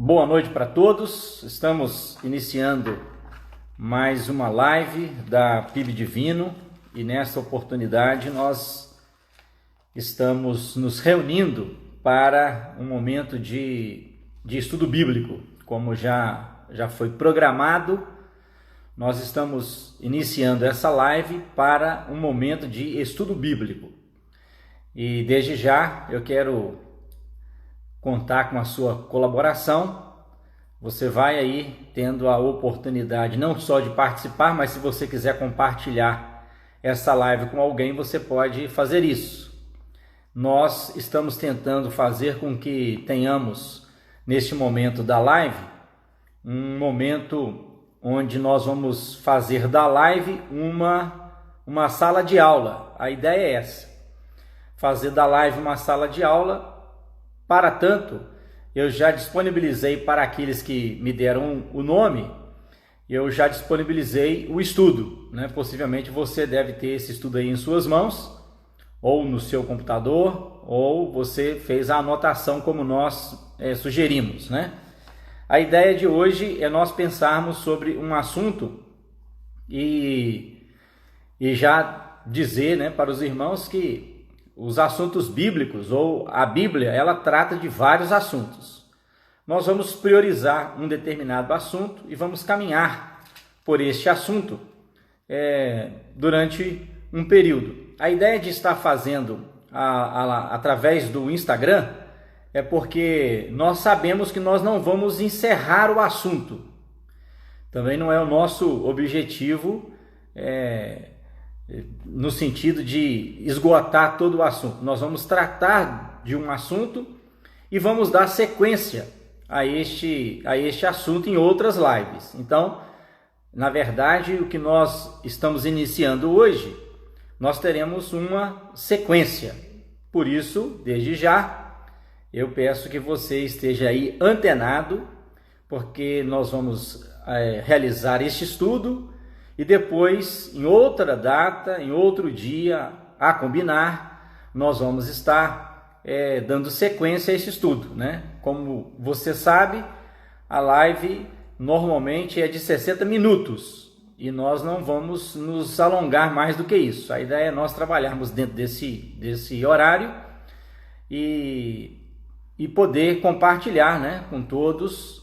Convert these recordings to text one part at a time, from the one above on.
Boa noite para todos. Estamos iniciando mais uma live da PIB Divino e nesta oportunidade nós estamos nos reunindo para um momento de estudo bíblico. Como já foi programado, nós estamos iniciando essa live para um momento de estudo bíblico. E desde já eu quero contar com a sua colaboração. Você vai aí tendo a oportunidade não só de participar, mas se você quiser compartilhar essa live com alguém, você pode fazer isso. Nós estamos tentando fazer com que tenhamos, neste momento da live, um momento onde nós vamos fazer da live uma sala de aula. A ideia é essa, fazer da live uma sala de aula. Para tanto, eu já disponibilizei para aqueles que me deram o nome, eu já disponibilizei o estudo, né? Possivelmente você deve ter esse estudo aí em suas mãos, ou no seu computador, ou você fez a anotação como nós sugerimos, né? A ideia de hoje é nós pensarmos sobre um assunto e já dizer, né, para os irmãos que os assuntos bíblicos, ou a Bíblia, ela trata de vários assuntos. Nós vamos priorizar um determinado assunto e vamos caminhar por este assunto durante um período. A ideia de estar fazendo através do Instagram é porque nós sabemos que nós não vamos encerrar o assunto. Também não é o nosso objetivo no sentido de esgotar todo o assunto. Nós vamos tratar de um assunto e vamos dar sequência a este assunto em outras lives. Então, na verdade, o que nós estamos iniciando hoje, nós teremos uma sequência. Por isso, desde já, eu peço que você esteja aí antenado, porque nós vamos realizar este estudo. E depois, em outra data, em outro dia a combinar, nós vamos estar dando sequência a esse estudo, né? Como você sabe, a live normalmente é de 60 minutos e nós não vamos nos alongar mais do que isso. A ideia é nós trabalharmos dentro desse horário e poder compartilhar, né, com todos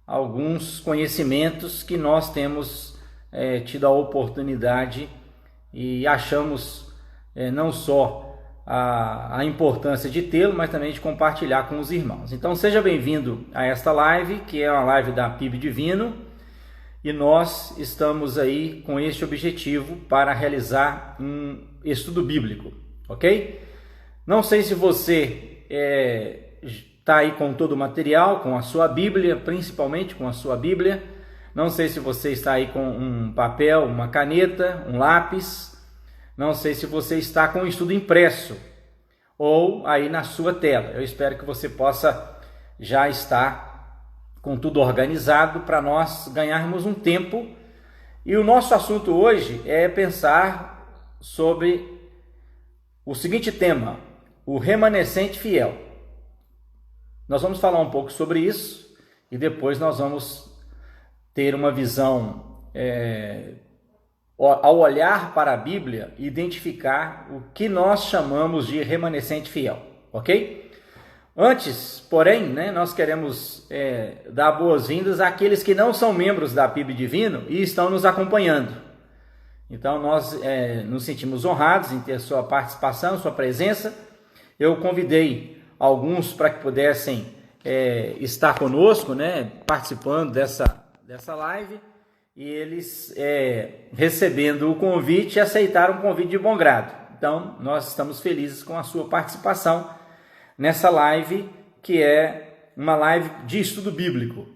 alguns conhecimentos que nós temos tido a oportunidade e achamos não só a importância de tê-lo, mas também de compartilhar com os irmãos. Então seja bem-vindo a esta live, que é uma live da PIB Divino, e nós estamos aí com este objetivo para realizar um estudo bíblico, ok? Não sei se você está aí com todo o material, com a sua Bíblia, principalmente com a sua Bíblia. Não sei se você está aí com um papel, uma caneta, um lápis. Não sei se você está com o estudo impresso ou aí na sua tela. Eu espero que você possa já estar com tudo organizado para nós ganharmos um tempo. E o nosso assunto hoje é pensar sobre o seguinte tema: o remanescente fiel. Nós vamos falar um pouco sobre isso e depois nós vamos ter uma visão, ao olhar para a Bíblia, identificar o que nós chamamos de remanescente fiel, ok? Antes, porém, né, nós queremos dar boas-vindas àqueles que não são membros da PIB Divino e estão nos acompanhando. Então, nós nos sentimos honrados em ter sua participação, sua presença. Eu convidei alguns para que pudessem estar conosco, né, participando dessa live, e eles recebendo o convite, aceitaram o convite de bom grado. Então, nós estamos felizes com a sua participação nessa live, que é uma live de estudo bíblico.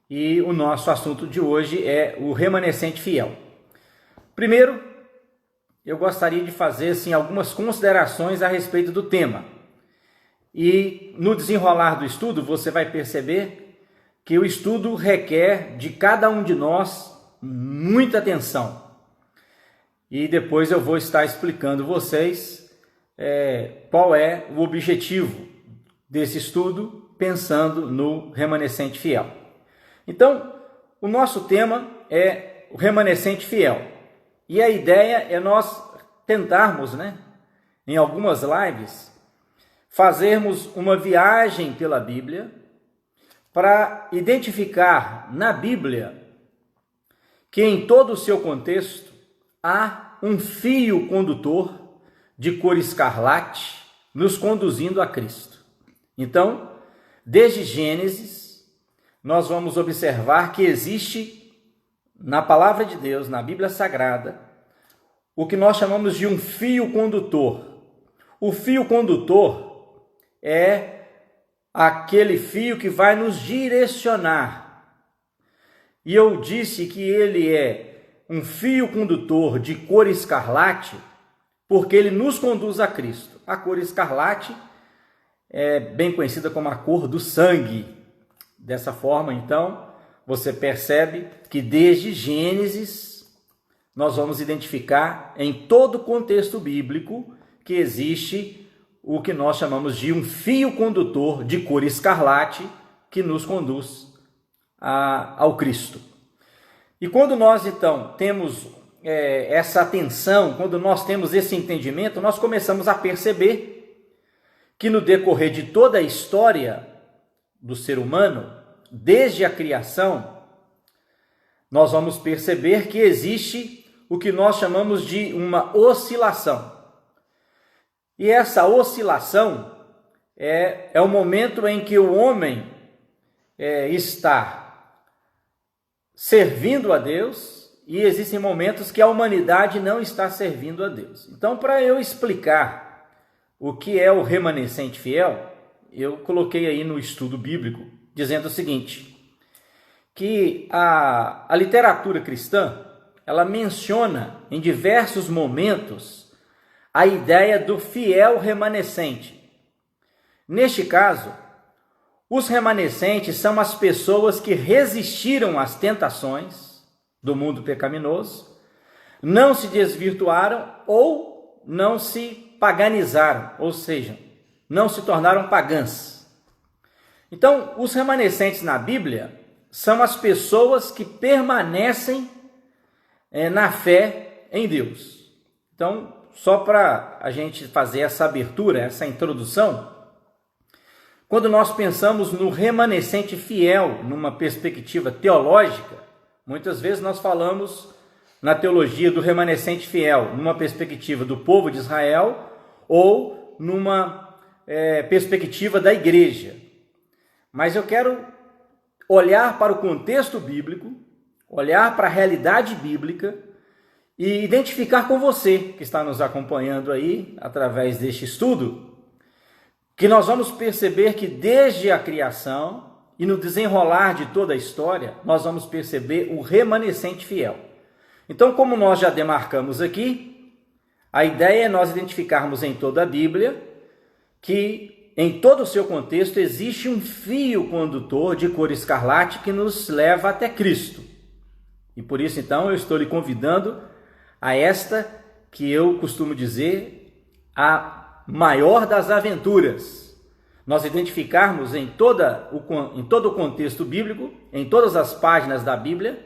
E o nosso assunto de hoje é o remanescente fiel. Primeiro, eu gostaria de fazer assim, algumas considerações a respeito do tema. E no desenrolar do estudo, você vai perceber que o estudo requer de cada um de nós muita atenção. E depois eu vou estar explicando vocês qual é o objetivo desse estudo pensando no remanescente fiel. Então, o nosso tema é o remanescente fiel. E a ideia é nós tentarmos, em algumas lives, fazermos uma viagem pela Bíblia para identificar na Bíblia que em todo o seu contexto há um fio condutor de cor escarlate nos conduzindo a Cristo. Então, desde Gênesis, nós vamos observar que existe na palavra de Deus, na Bíblia Sagrada, o que nós chamamos de um fio condutor. O fio condutor é aquele fio que vai nos direcionar. E eu disse que ele é um fio condutor de cor escarlate, porque ele nos conduz a Cristo. A cor escarlate é bem conhecida como a cor do sangue. Dessa forma, então, você percebe que desde Gênesis nós vamos identificar em todo o contexto bíblico que existe o que nós chamamos de um fio condutor de cor escarlate que nos conduz ao Cristo. E quando nós, então, temos essa atenção, quando nós temos esse entendimento, nós começamos a perceber que no decorrer de toda a história do ser humano, desde a criação, nós vamos perceber que existe o que nós chamamos de uma oscilação. E essa oscilação é o momento em que o homem está servindo a Deus e existem momentos que a humanidade não está servindo a Deus. Então, para eu explicar o que é o remanescente fiel, eu coloquei aí no estudo bíblico, dizendo o seguinte, que a literatura cristã, ela menciona em diversos momentos a ideia do fiel remanescente. Neste caso, os remanescentes são as pessoas que resistiram às tentações do mundo pecaminoso, não se desvirtuaram ou não se paganizaram, ou seja, não se tornaram pagãs. Então, os remanescentes na Bíblia são as pessoas que permanecem na fé em Deus. Então, só para a gente fazer essa abertura, essa introdução, quando nós pensamos no remanescente fiel, numa perspectiva teológica, muitas vezes nós falamos na teologia do remanescente fiel, numa perspectiva do povo de Israel ou numa perspectiva da igreja. Mas eu quero olhar para o contexto bíblico, olhar para a realidade bíblica e identificar com você que está nos acompanhando aí através deste estudo, que nós vamos perceber que desde a criação e no desenrolar de toda a história, nós vamos perceber o remanescente fiel. Então, como nós já demarcamos aqui, a ideia é nós identificarmos em toda a Bíblia que em todo o seu contexto existe um fio condutor de cor escarlate que nos leva até Cristo. E por isso, então, eu estou lhe convidando a esta que eu costumo dizer a maior das aventuras. Nós identificarmos em todo o contexto bíblico, em todas as páginas da Bíblia,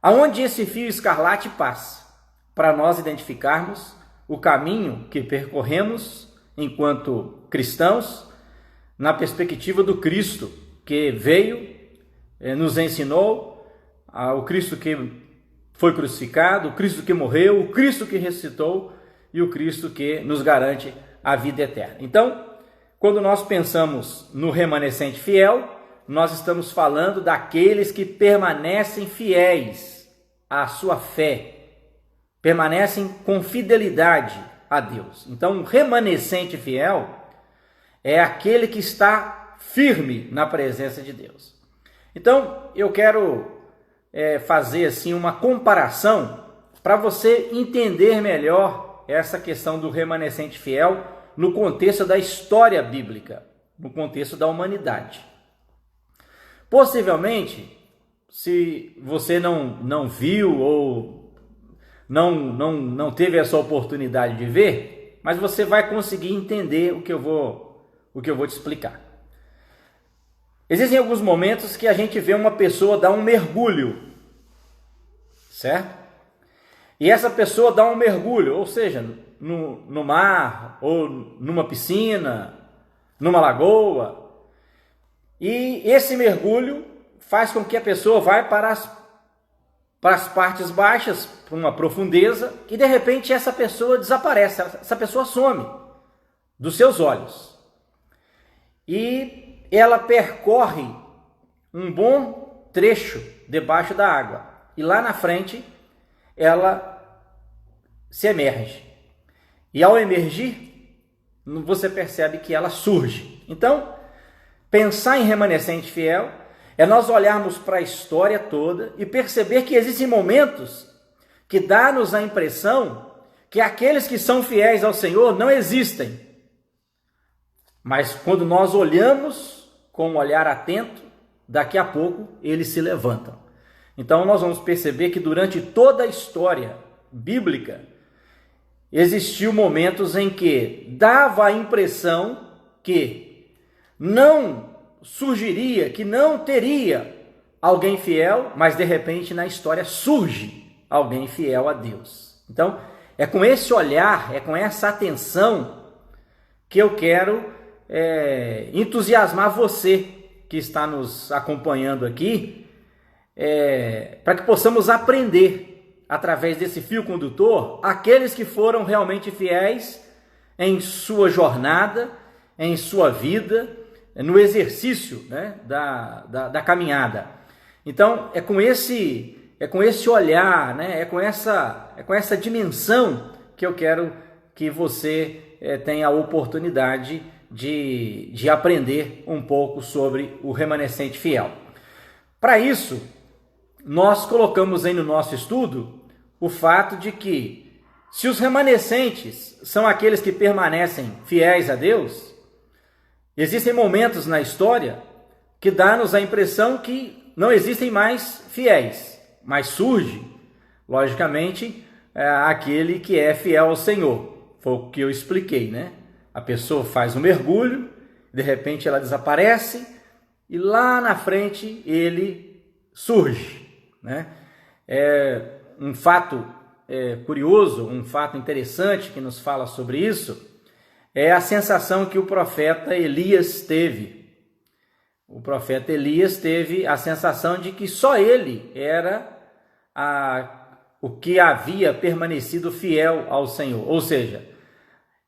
aonde esse fio escarlate passa, para nós identificarmos o caminho que percorremos enquanto cristãos, na perspectiva do Cristo que veio, nos ensinou, o Cristo que foi crucificado, o Cristo que morreu, o Cristo que ressuscitou e o Cristo que nos garante a vida eterna. Então, quando nós pensamos no remanescente fiel, nós estamos falando daqueles que permanecem fiéis à sua fé, permanecem com fidelidade a Deus. Então, o remanescente fiel é aquele que está firme na presença de Deus. Então, eu quero fazer assim uma comparação para você entender melhor essa questão do remanescente fiel no contexto da história bíblica, no contexto da humanidade. Possivelmente, se você não viu ou não teve essa oportunidade de ver, mas você vai conseguir entender o que eu vou te explicar. Existem alguns momentos que a gente vê uma pessoa dar um mergulho, certo? E essa pessoa dá um mergulho, ou seja, no mar, ou numa piscina, numa lagoa. E esse mergulho faz com que a pessoa vá para as partes baixas, para uma profundeza, e de repente essa pessoa desaparece, essa pessoa some dos seus olhos. E ela percorre um bom trecho debaixo da água. E lá na frente, ela se emerge. E ao emergir, você percebe que ela surge. Então, pensar em remanescente fiel é nós olharmos para a história toda e perceber que existem momentos que dá-nos a impressão que aqueles que são fiéis ao Senhor não existem. Mas quando nós olhamos com um olhar atento, daqui a pouco eles se levantam. Então nós vamos perceber que durante toda a história bíblica existiu momentos em que dava a impressão que não surgiria, que não teria alguém fiel, mas de repente na história surge alguém fiel a Deus. Então é com esse olhar, é com essa atenção que eu quero entusiasmar você que está nos acompanhando aqui, para que possamos aprender através desse fio condutor aqueles que foram realmente fiéis em sua jornada, em sua vida, no exercício, né, da caminhada. Então é com esse olhar, né, é com essa dimensão que eu quero que você tenha a oportunidade de aprender um pouco sobre o remanescente fiel. Para isso, nós colocamos aí no nosso estudo o fato de que, se os remanescentes são aqueles que permanecem fiéis a Deus, existem momentos na história que dá-nos a impressão que não existem mais fiéis, mas surge, logicamente, aquele que é fiel ao Senhor. Foi o que eu expliquei, né? A pessoa faz um mergulho, de repente ela desaparece e lá na frente ele surge, né? Um fato curioso, um fato interessante que nos fala sobre isso é a sensação que o profeta Elias teve. O profeta Elias teve a sensação de que só ele era o que havia permanecido fiel ao Senhor. Ou seja,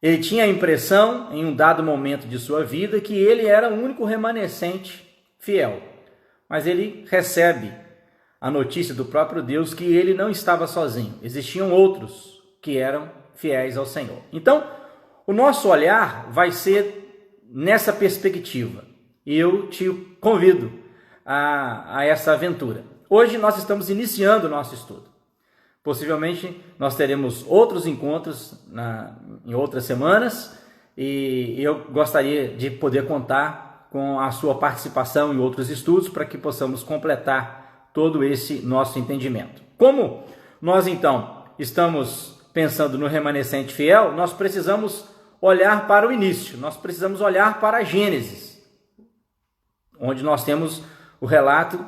ele tinha a impressão, em um dado momento de sua vida, que ele era o único remanescente fiel. Mas ele recebe a notícia do próprio Deus que ele não estava sozinho. Existiam outros que eram fiéis ao Senhor. Então, o nosso olhar vai ser nessa perspectiva. E eu te convido a essa aventura. Hoje nós estamos iniciando o nosso estudo. Possivelmente nós teremos outros encontros em outras semanas e eu gostaria de poder contar com a sua participação em outros estudos para que possamos completar todo esse nosso entendimento. Como nós então estamos pensando no remanescente fiel, nós precisamos olhar para o início, nós precisamos olhar para a Gênesis, onde nós temos o relato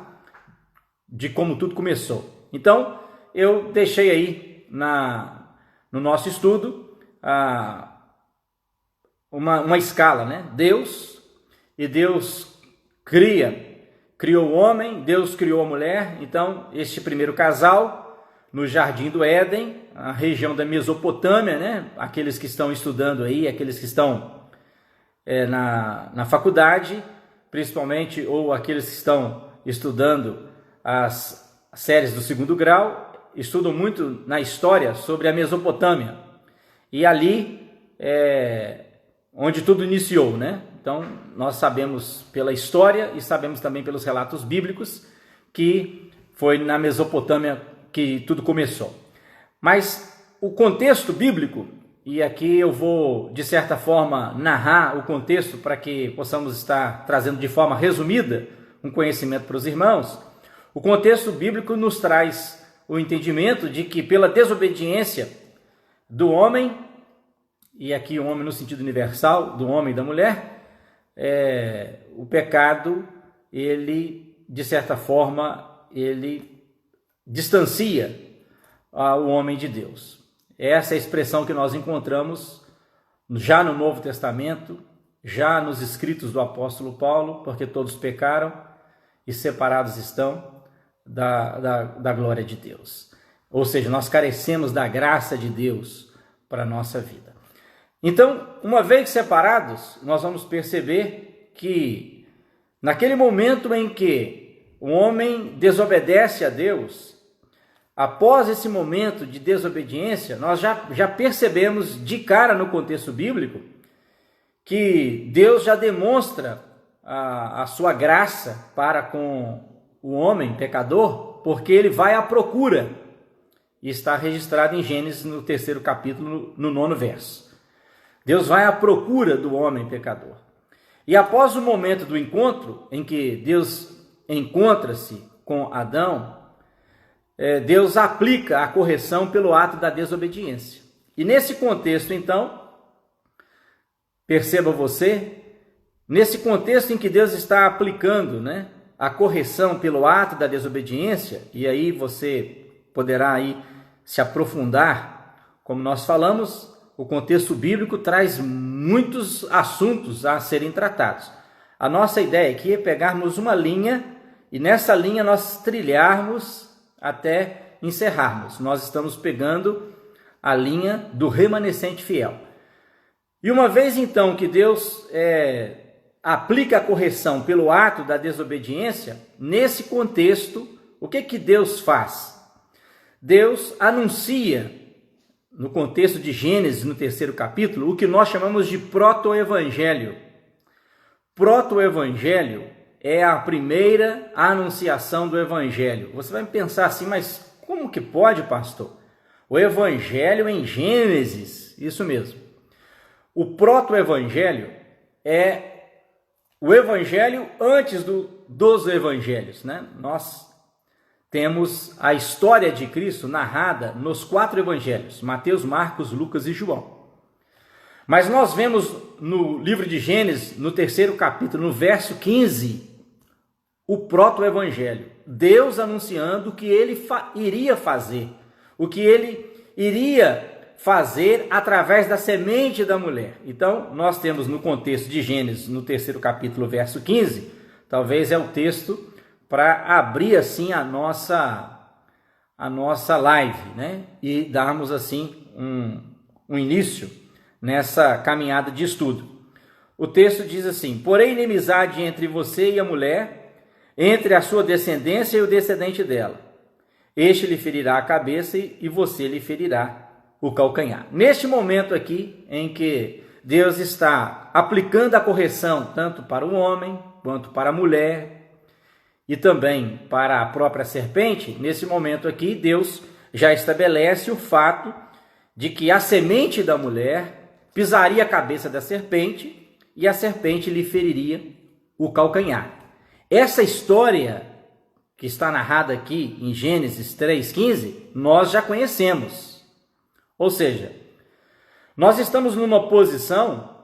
de como tudo começou. Então, eu deixei aí no nosso estudo uma escala, né? Deus criou o homem, Deus criou a mulher. Então, este primeiro casal, no Jardim do Éden, a região da Mesopotâmia, né? Aqueles que estão estudando aí, aqueles que estão na faculdade, principalmente, ou aqueles que estão estudando as séries do segundo grau, estudam muito na história sobre a Mesopotâmia. E ali onde tudo iniciou, né? Então, nós sabemos pela história e sabemos também pelos relatos bíblicos que foi na Mesopotâmia que tudo começou. Mas o contexto bíblico, e aqui eu vou, de certa forma, narrar o contexto para que possamos estar trazendo de forma resumida um conhecimento para os irmãos. O contexto bíblico nos traz o entendimento de que pela desobediência do homem, e aqui o homem no sentido universal, do homem e da mulher, o pecado ele, de certa forma, ele distancia o homem de Deus. Essa é a expressão que nós encontramos já no Novo Testamento, já nos escritos do apóstolo Paulo, porque todos pecaram e separados estão da glória de Deus. Ou seja, nós carecemos da graça de Deus para a nossa vida. Então, uma vez separados, nós vamos perceber que naquele momento em que o homem desobedece a Deus, após esse momento de desobediência, nós já percebemos de cara no contexto bíblico que Deus já demonstra a sua graça para com o homem pecador, porque ele vai à procura, e está registrado em Gênesis no 3º capítulo, no 9º verso. Deus vai à procura do homem pecador. E após o momento do encontro, em que Deus encontra-se com Adão, Deus aplica a correção pelo ato da desobediência. E nesse contexto, então, perceba você, nesse contexto em que Deus está aplicando, a correção pelo ato da desobediência, e aí você poderá aí se aprofundar, como nós falamos, o contexto bíblico traz muitos assuntos a serem tratados. A nossa ideia aqui é pegarmos uma linha e nessa linha nós trilharmos até encerrarmos. Nós estamos pegando a linha do remanescente fiel. E uma vez então que Deus aplica a correção pelo ato da desobediência, nesse contexto, o que Deus faz? Deus anuncia, no contexto de Gênesis, no 3º capítulo, o que nós chamamos de proto-evangelho. Proto-evangelho é a primeira anunciação do evangelho. Você vai pensar assim, mas como que pode, pastor? O evangelho em Gênesis, isso mesmo. O proto-evangelho é o evangelho antes dos evangelhos, Nós temos a história de Cristo narrada nos 4 evangelhos, Mateus, Marcos, Lucas e João. Mas nós vemos no livro de Gênesis, no 3º capítulo, no verso 15, o proto-evangelho. Deus anunciando o que ele iria fazer, o que ele iria fazer através da semente da mulher. Então, nós temos no contexto de Gênesis, no 3º capítulo, verso 15, talvez é o texto para abrir assim a nossa live, e darmos assim um início nessa caminhada de estudo. O texto diz assim: porém inimizade entre você e a mulher, entre a sua descendência e o descendente dela. Este lhe ferirá a cabeça e você lhe ferirá o calcanhar. Neste momento aqui em que Deus está aplicando a correção tanto para o homem quanto para a mulher, e também para a própria serpente, nesse momento aqui, Deus já estabelece o fato de que a semente da mulher pisaria a cabeça da serpente e a serpente lhe feriria o calcanhar. Essa história que está narrada aqui em Gênesis 3,15, nós já conhecemos. Ou seja, nós estamos numa posição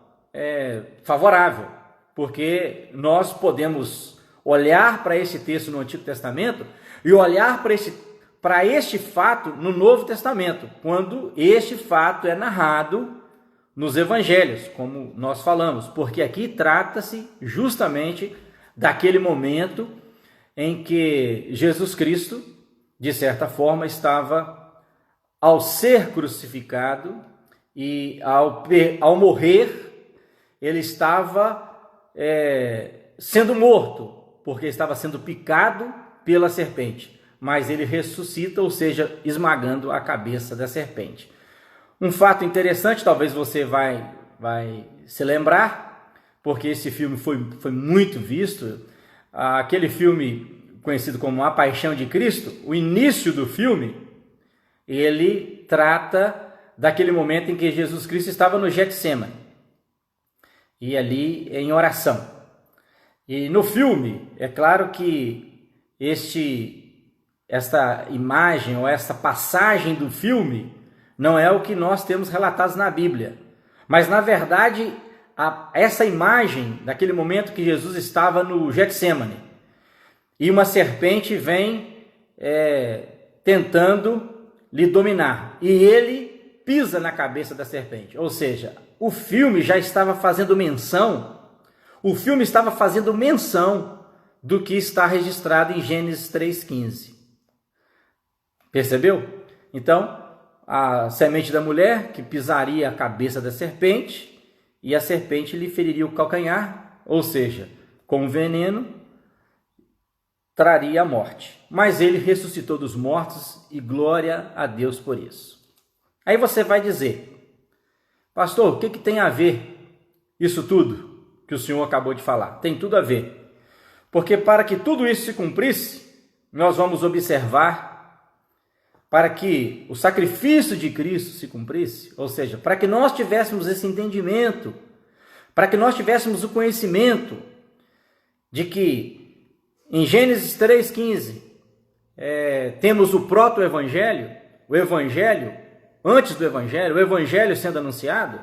favorável, porque nós podemos olhar para esse texto no Antigo Testamento e olhar para este fato no Novo Testamento, quando este fato é narrado nos Evangelhos, como nós falamos, porque aqui trata-se justamente daquele momento em que Jesus Cristo, de certa forma, estava ao ser crucificado e ao morrer, ele estava sendo morto, porque estava sendo picado pela serpente, mas ele ressuscita, ou seja, esmagando a cabeça da serpente. Um fato interessante, talvez você vai se lembrar, porque esse filme foi muito visto, aquele filme conhecido como A Paixão de Cristo, o início do filme, ele trata daquele momento em que Jesus Cristo estava no Getsêmani, e ali em oração. E no filme, é claro que esta imagem ou essa passagem do filme não é o que nós temos relatados na Bíblia. Mas, na verdade, essa imagem daquele momento que Jesus estava no Getsêmani e uma serpente vem tentando lhe dominar, e ele pisa na cabeça da serpente. Ou seja, o filme já estava fazendo menção, do que está registrado em Gênesis 3,15. Percebeu? Então, a semente da mulher que pisaria a cabeça da serpente, e a serpente lhe feriria o calcanhar, ou seja, com veneno, traria a morte. Mas ele ressuscitou dos mortos, e glória a Deus por isso. Aí você vai dizer: pastor, o que tem a ver isso tudo que o senhor acabou de falar? Tem tudo a ver. Porque para que tudo isso se cumprisse, nós vamos observar, para que o sacrifício de Cristo se cumprisse, ou seja, para que nós tivéssemos esse entendimento, para que nós tivéssemos o conhecimento de que em Gênesis 3,15 temos o proto-evangelho, o evangelho antes do evangelho, o evangelho sendo anunciado.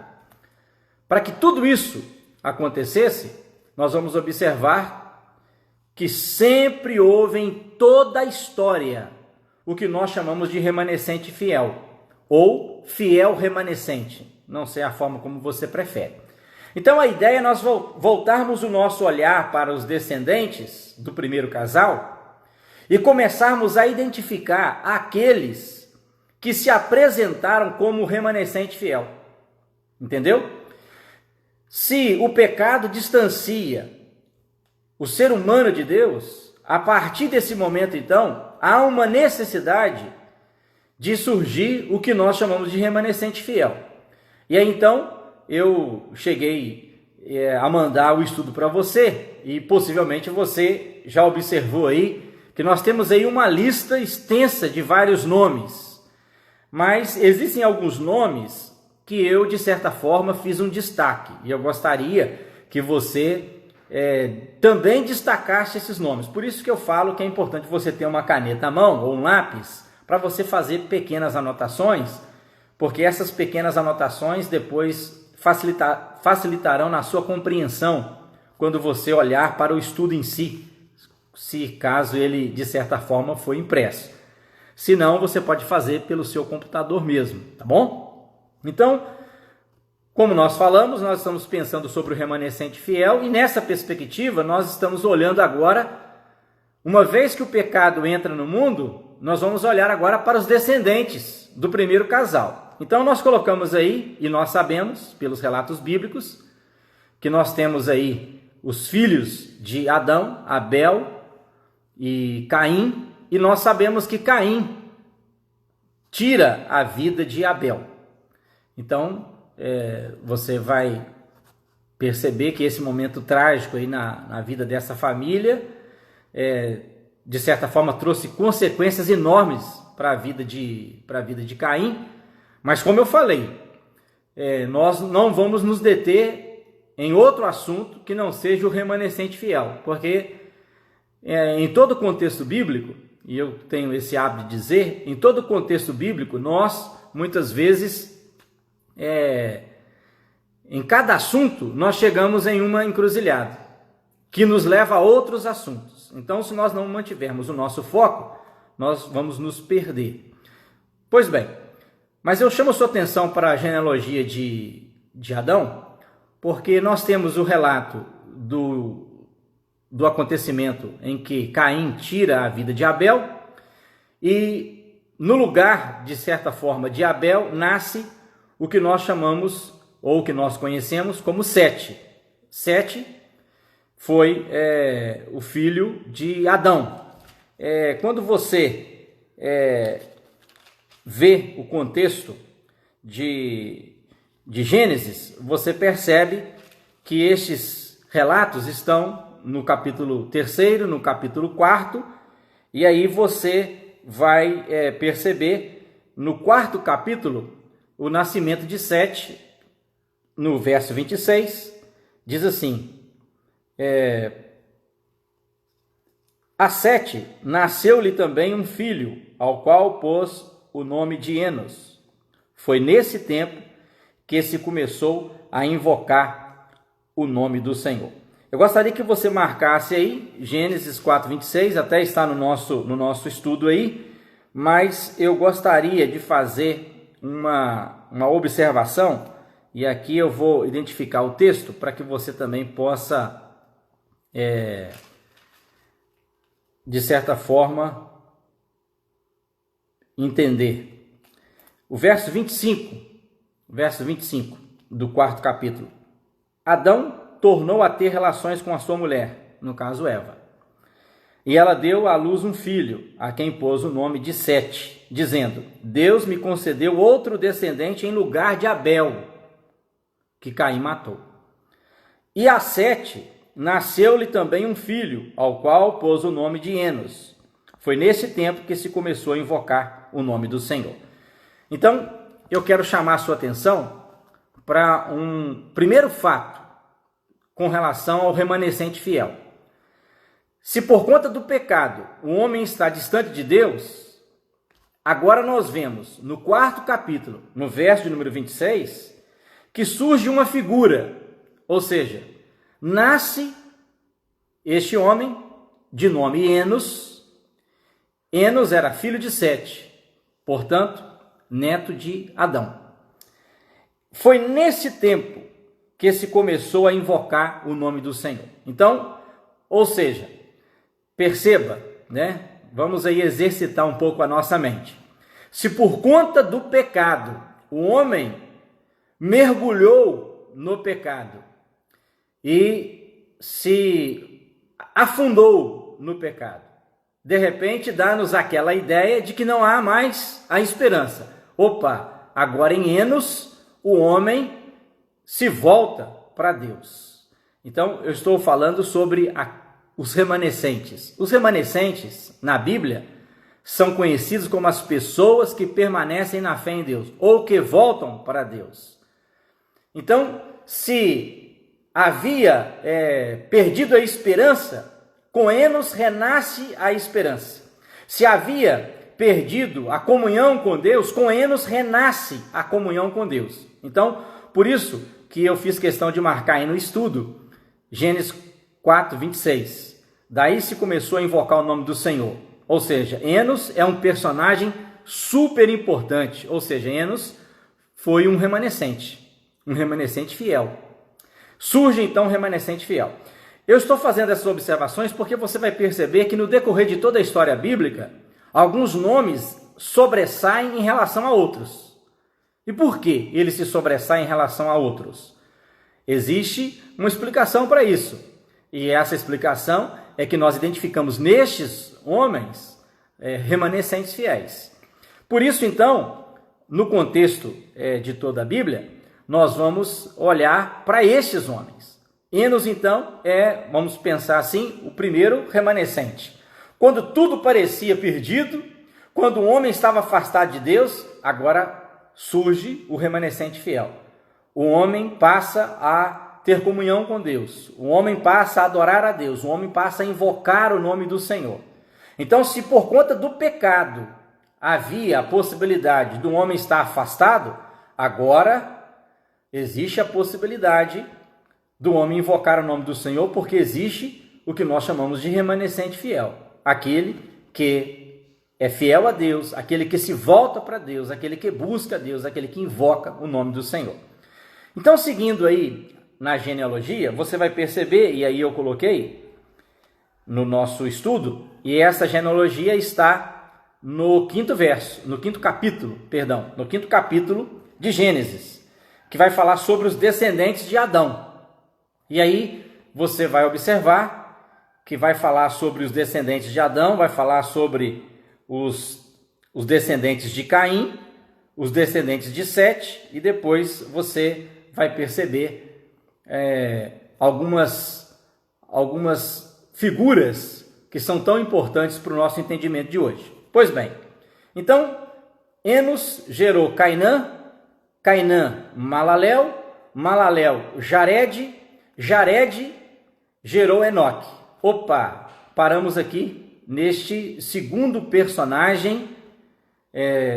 Para que tudo isso acontecesse, nós vamos observar que sempre houve em toda a história o que nós chamamos de remanescente fiel, ou fiel remanescente, não sei a forma como você prefere. Então a ideia é nós voltarmos o nosso olhar para os descendentes do primeiro casal e começarmos a identificar aqueles que se apresentaram como remanescente fiel. Entendeu? Se o pecado distancia o ser humano de Deus, a partir desse momento, então, há uma necessidade de surgir o que nós chamamos de remanescente fiel. E aí, então, eu cheguei a mandar o estudo para você, e possivelmente você já observou aí que nós temos aí uma lista extensa de vários nomes. Mas existem alguns nomes que eu, de certa forma, fiz um destaque. E eu gostaria que você também destacasse esses nomes. Por isso que eu falo que é importante você ter uma caneta à mão ou um lápis para você fazer pequenas anotações, porque essas pequenas anotações depois facilitarão na sua compreensão quando você olhar para o estudo em si, se caso ele, de certa forma, for impresso. Se não, você pode fazer pelo seu computador mesmo, tá bom? Então, como nós falamos, nós estamos pensando sobre o remanescente fiel, e nessa perspectiva nós estamos olhando agora, uma vez que o pecado entra no mundo, nós vamos olhar agora para os descendentes do primeiro casal. Então nós colocamos aí, e nós sabemos, pelos relatos bíblicos, que nós temos aí os filhos de Adão, Abel e Caim, e nós sabemos que Caim tira a vida de Abel. Então, você vai perceber que esse momento trágico aí na vida dessa família, de certa forma, trouxe consequências enormes para a vida de Caim. Mas, como eu falei, nós não vamos nos deter em outro assunto que não seja o remanescente fiel, porque em todo o contexto bíblico, e eu tenho esse hábito de dizer, em todo o contexto bíblico, nós, muitas vezes, em cada assunto, nós chegamos em uma encruzilhada, que nos leva a outros assuntos. Então, se nós não mantivermos o nosso foco, nós vamos nos perder. Pois bem, mas eu chamo a sua atenção para a genealogia de Adão, porque nós temos o relato do acontecimento em que Caim tira a vida de Abel, e no lugar, de certa forma, de Abel, nasce o que nós chamamos, ou que nós conhecemos como Sete. Sete foi o filho de Adão. Quando você vê o contexto de Gênesis, você percebe que estes relatos estão no capítulo 3º, no capítulo 4º, e aí você vai perceber no 4º capítulo o nascimento de Sete. No verso 26, diz assim: a Sete nasceu-lhe também um filho, ao qual pôs o nome de Enos. Foi nesse tempo que se começou a invocar o nome do Senhor. Eu gostaria que você marcasse aí Gênesis 4:26, até está no nosso estudo aí, mas eu gostaria de fazer uma observação, e aqui eu vou identificar o texto para que você também possa, de certa forma, entender. O verso 25 do 4º capítulo. Adão tornou a ter relações com a sua mulher, no caso Eva. E ela deu à luz um filho, a quem pôs o nome de Sete, dizendo: Deus me concedeu outro descendente em lugar de Abel, que Caim matou. E a Sete nasceu-lhe também um filho, ao qual pôs o nome de Enos. Foi nesse tempo que se começou a invocar o nome do Senhor. Então, eu quero chamar a sua atenção para um primeiro fato com relação ao remanescente fiel. Se por conta do pecado o homem está distante de Deus, agora nós vemos no 4º capítulo, no verso de número 26, que surge uma figura, ou seja, nasce este homem de nome Enos. Enos era filho de Sete, portanto, neto de Adão. Foi nesse tempo que se começou a invocar o nome do Senhor. Então, ou seja, perceba, né? Vamos aí exercitar um pouco a nossa mente. Se por conta do pecado o homem mergulhou no pecado e se afundou no pecado, de repente dá-nos aquela ideia de que não há mais a esperança. Opa, agora em Enos o homem se volta para Deus. Então eu estou falando sobre os remanescentes. Os remanescentes na Bíblia são conhecidos como as pessoas que permanecem na fé em Deus ou que voltam para Deus. Então, se havia perdido a esperança, com Enos renasce a esperança. Se havia perdido a comunhão com Deus, com Enos renasce a comunhão com Deus. Então, por isso que eu fiz questão de marcar aí no estudo Gênesis 4:26. Daí se começou a invocar o nome do Senhor. Ou seja, Enos é um personagem super importante. Ou seja, Enos foi um remanescente fiel. Surge então um remanescente fiel. Eu estou fazendo essas observações porque você vai perceber que no decorrer de toda a história bíblica, alguns nomes sobressaem em relação a outros. E por que eles se sobressaem em relação a outros? Existe uma explicação para isso. E essa explicação é que nós identificamos nestes homens remanescentes fiéis. Por isso, então, no contexto de toda a Bíblia, nós vamos olhar para estes homens. Enos, então, vamos pensar assim, o primeiro remanescente. Quando tudo parecia perdido, quando o homem estava afastado de Deus, agora surge o remanescente fiel. O homem passa a ter comunhão com Deus. O homem passa a adorar a Deus. O homem passa a invocar o nome do Senhor. Então, se por conta do pecado havia a possibilidade do homem estar afastado, agora existe a possibilidade do homem invocar o nome do Senhor, porque existe o que nós chamamos de remanescente fiel. Aquele que é fiel a Deus, aquele que se volta para Deus, aquele que busca a Deus, aquele que invoca o nome do Senhor. Então, seguindo aí na genealogia, você vai perceber, e aí eu coloquei no nosso estudo, e essa genealogia está no quinto capítulo de Gênesis, que vai falar sobre os descendentes de Adão. E aí você vai observar que vai falar sobre os descendentes de Adão, vai falar sobre os descendentes de Caim, os descendentes de Sete, e depois você vai perceber algumas figuras que são tão importantes para o nosso entendimento de hoje. Pois bem, então Enos gerou Cainã, Cainã Malaléu, Malaléu Jared, Jared gerou Enoque. Opa, paramos aqui neste segundo personagem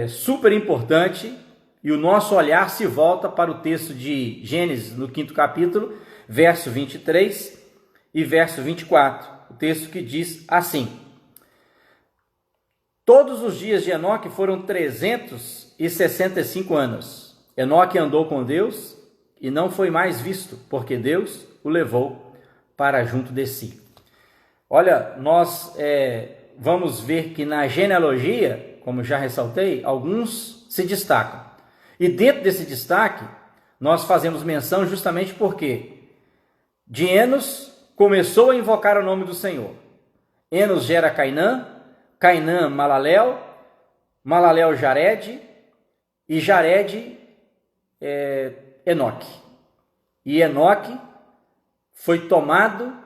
super importante, e o nosso olhar se volta para o texto de Gênesis, no 5º capítulo, verso 23, e verso 24, o texto que diz assim: todos os dias de Enoque foram 365 anos. Enoque andou com Deus e não foi mais visto, porque Deus o levou para junto de si. Olha, nós vamos ver que na genealogia, como já ressaltei, alguns se destacam. E dentro desse destaque, nós fazemos menção justamente porque de Enos começou a invocar o nome do Senhor. Enos gera Cainã, Cainã Malaléu, Malaléu Jared, e Jared Enoque. E Enoque foi tomado,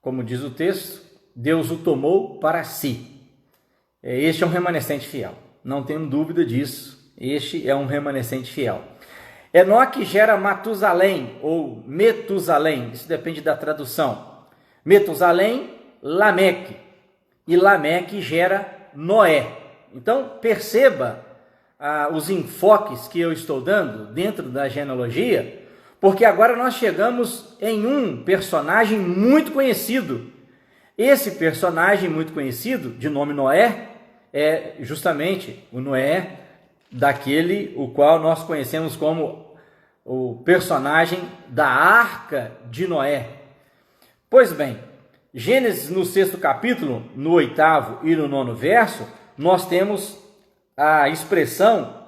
como diz o texto, Deus o tomou para si. Este é um remanescente fiel, não tenho dúvida disso, este é um remanescente fiel. Enoque gera Matusalém ou Metusalém, isso depende da tradução. Metusalém, Lameque, e Lameque gera Noé. Então perceba os enfoques que eu estou dando dentro da genealogia, porque agora nós chegamos em um personagem muito conhecido. Esse personagem muito conhecido, de nome Noé, é justamente o Noé daquele o qual nós conhecemos como o personagem da Arca de Noé. Pois bem, Gênesis no 6º capítulo, no 8º e no 9º verso, nós temos a expressão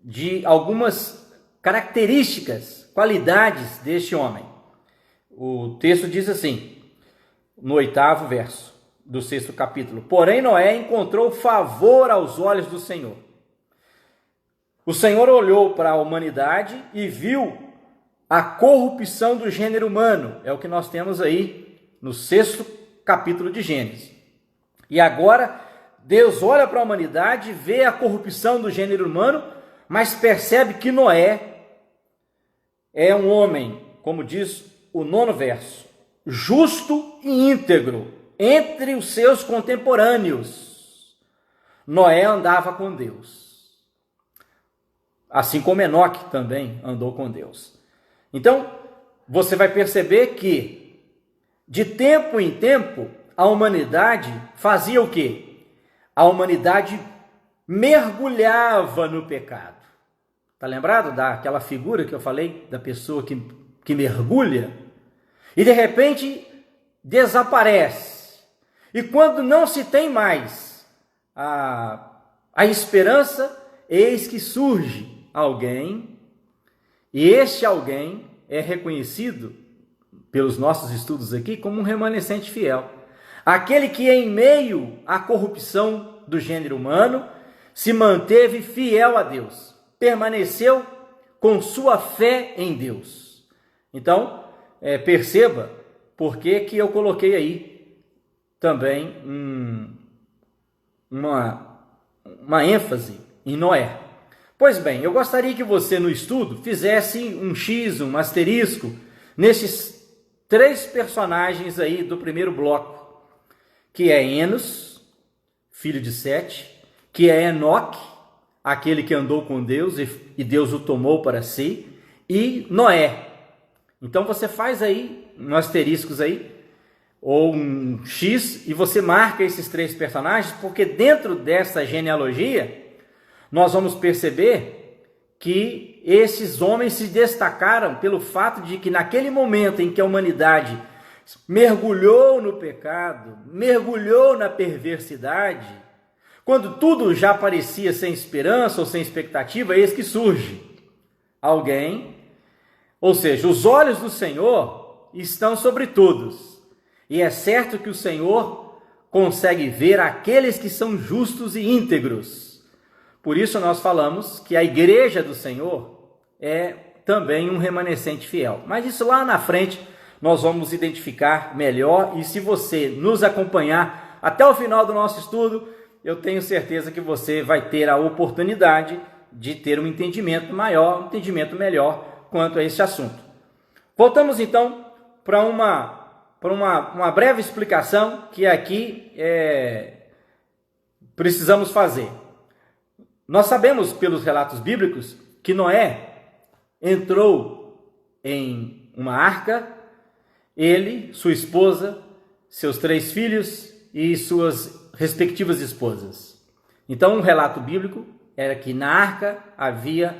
de algumas características, qualidades deste homem. O texto diz assim, no 8º verso do 6º capítulo: porém Noé encontrou favor aos olhos do Senhor. O Senhor olhou para a humanidade e viu a corrupção do gênero humano. É o que nós temos aí no 6º capítulo de Gênesis. E agora Deus olha para a humanidade, vê a corrupção do gênero humano, mas percebe que Noé é um homem, como diz o 9º verso, justo e íntegro entre os seus contemporâneos. Noé andava com Deus, assim como Enoque também andou com Deus. Então, você vai perceber que, de tempo em tempo, a humanidade fazia o quê? A humanidade mergulhava no pecado. Está lembrado daquela figura que eu falei, da pessoa que mergulha? E de repente desaparece. E quando não se tem mais a esperança, eis que surge alguém, e este alguém é reconhecido pelos nossos estudos aqui como um remanescente fiel. Aquele que em meio à corrupção do gênero humano se manteve fiel a Deus, permaneceu com sua fé em Deus. Então, perceba por que eu coloquei aí também uma ênfase em Noé. Pois bem, eu gostaria que você no estudo fizesse um X, um asterisco, nesses 3 personagens aí do primeiro bloco, que é Enos, filho de Sete, que é Enoque, aquele que andou com Deus e Deus o tomou para si, e Noé. Então você faz aí um asteriscos aí, ou um X, e você marca esses 3 personagens, porque dentro dessa genealogia nós vamos perceber que esses homens se destacaram pelo fato de que naquele momento em que a humanidade mergulhou no pecado, mergulhou na perversidade, quando tudo já parecia sem esperança ou sem expectativa, eis que surge alguém, ou seja, os olhos do Senhor estão sobre todos, e é certo que o Senhor consegue ver aqueles que são justos e íntegros. Por isso nós falamos que a igreja do Senhor é também um remanescente fiel. Mas isso lá na frente nós vamos identificar melhor, e se você nos acompanhar até o final do nosso estudo, eu tenho certeza que você vai ter a oportunidade de ter um entendimento maior, um entendimento melhor quanto a esse assunto. Voltamos então para uma breve explicação que aqui precisamos fazer. Nós sabemos pelos relatos bíblicos que Noé entrou em uma arca ele, sua esposa, seus 3 filhos e suas respectivas esposas. Então, um relato bíblico era que na arca havia